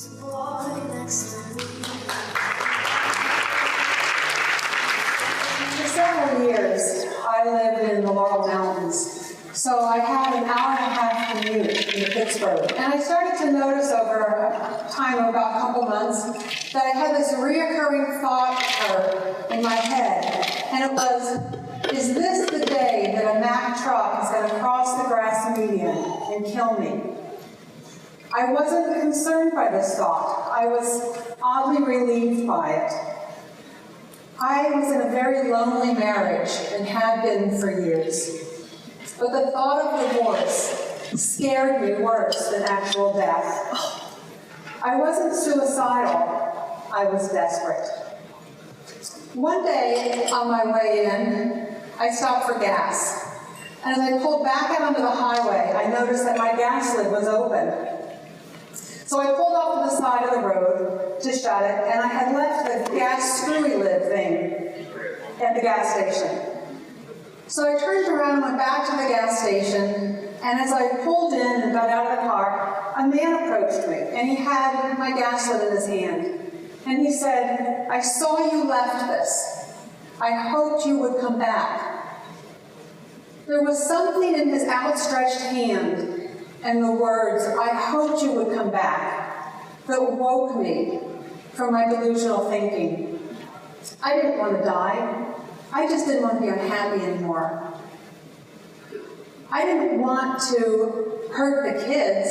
For several years, I lived in the Laurel Mountains, so I had an hour-and-a-half commute in Pittsburgh. And I started to notice over a time of about a couple months that I had this reoccurring thought in my head, and it was, is this the day that a Mack truck is going to cross the grass median and kill me? I wasn't concerned by this thought. I was oddly relieved by it. I was in a very lonely marriage and had been for years. But the thought of divorce scared me worse than actual death. I wasn't suicidal. I was desperate. One day, on my way in, I stopped for gas. And as I pulled back out onto the highway, I noticed that my gas lid was open. So I pulled off to the side of the road to shut it, and I had left the gas screwy lid thing at the gas station. So I turned around and went back to the gas station, and as I pulled in and got out of the car, a man approached me, and he had my gas lid in his hand. And he said, "I saw you left this. I hoped you would come back." There was something in his outstretched hand and the words, "I hoped you would come back," that woke me from my delusional thinking. I didn't want to die. I just didn't want to be unhappy anymore. I didn't want to hurt the kids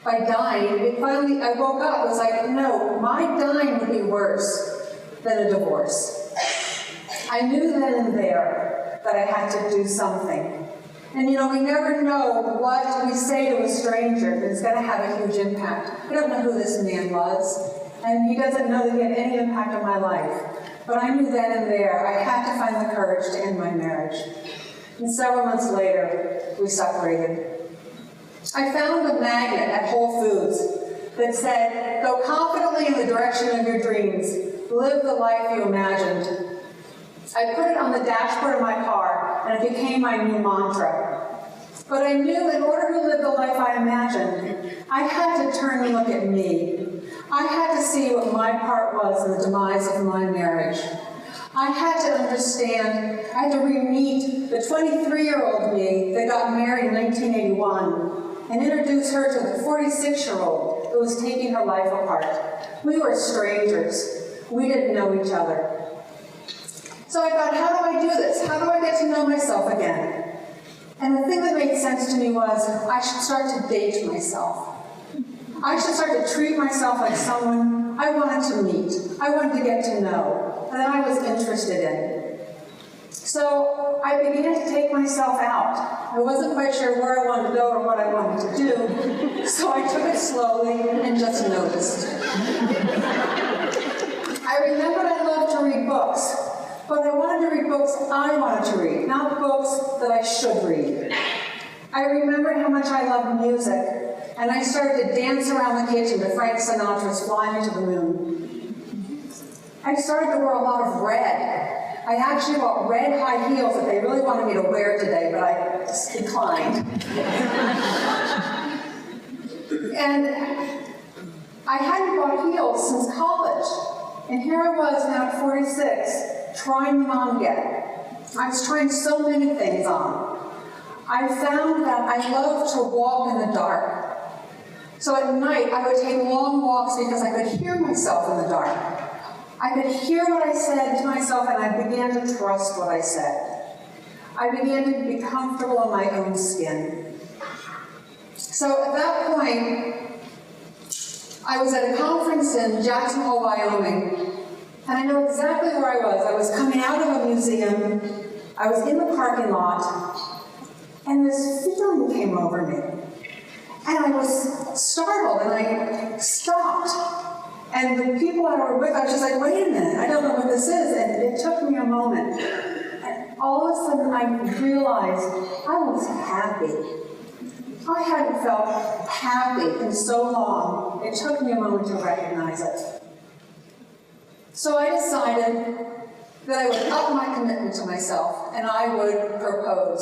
by dying. And finally, I woke up. It was like, no, my dying would be worse than a divorce. I knew then and there that I had to do something. And you know, we never know what we say to a stranger that's going to have a huge impact. I don't know who this man was, and he doesn't know that he had any impact on my life. But I knew then and there I had to find the courage to end my marriage. And several months later, we separated. I found a magnet at Whole Foods that said, "Go confidently in the direction of your dreams. Live the life you imagined." I put it on the dashboard of my car, and it became my new mantra. But I knew in order to live the life I imagined, I had to turn and look at me. I had to see what my part was in the demise of my marriage. I had to understand, I had to re-meet the 23-year-old me that got married in 1981 and introduce her to the 46-year-old who was taking her life apart. We were strangers. We didn't know each other. So I thought, how do I do this? How do I get to know myself again? And the thing that made sense to me was I should start to date myself. I should start to treat myself like someone I wanted to meet, I wanted to get to know, and that I was interested in. So I began to take myself out. I wasn't quite sure where I wanted to go or what I wanted to do, so I took it slowly and just noticed. I remembered I loved to read books. But I wanted to read books I wanted to read, not books that I should read. I remembered how much I loved music, and I started to dance around the kitchen to Frank Sinatra's "Fly Me to the Moon." I started to wear a lot of red. I actually bought red high heels that they really wanted me to wear today, but I just declined. And I hadn't bought heels since college. And here I was now at 46, trying them on again. I was trying so many things on. I found that I loved to walk in the dark. So at night, I would take long walks because I could hear myself in the dark. I could hear what I said to myself, and I began to trust what I said. I began to be comfortable in my own skin. So at that point, I was at a conference in Jackson Hole, Wyoming, and I know exactly where I was. I was coming out of a museum, I was in the parking lot, and this feeling came over me. And I was startled, and I stopped. And the people I were with, I was just like, wait a minute, I don't know what this is. And it took me a moment. And all of a sudden, I realized I was happy. I hadn't felt happy in so long. It took me a moment to recognize it. So I decided that I would up my commitment to myself, and I would propose.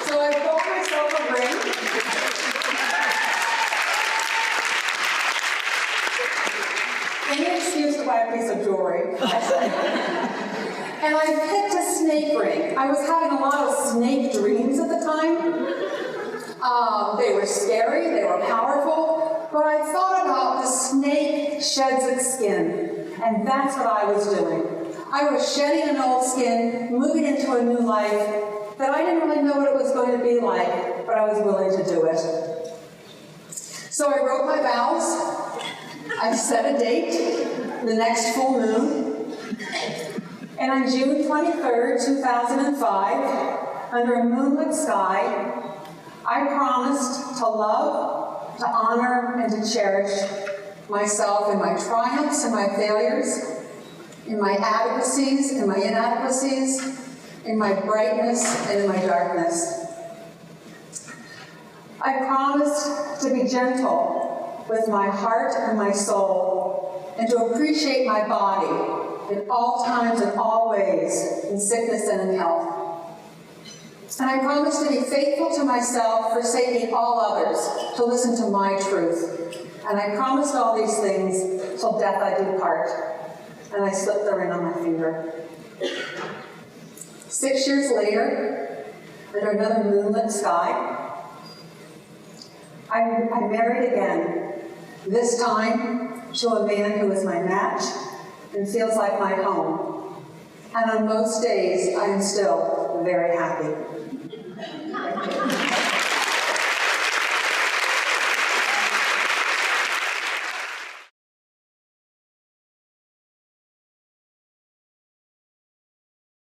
So I bought myself a ring. Any excuse to buy a piece of jewelry, I say. And I picked a snake ring. I was having a lot of snake dreams at the time. They were scary, they were powerful, but I thought about the snake sheds its skin, and that's what I was doing. I was shedding an old skin, moving into a new life that I didn't really know what it was going to be like, but I was willing to do it. So I wrote my vows, I set a date, the next full moon, and on June 23rd, 2005, under a moonlit sky, I promised to love, to honor, and to cherish myself in my triumphs and my failures, in my adequacies and my inadequacies, in my brightness and in my darkness. I promised to be gentle with my heart and my soul, and to appreciate my body in all times and all ways, in sickness and in health. And I promised to be faithful to myself, forsaking all others, to listen to my truth. And I promised all these things till death I do part. And I slipped the ring on my finger. 6 years later, under another moonlit sky, I married again, this time to a man who is my match and feels like my home. And on most days, I am still very happy. Thank you.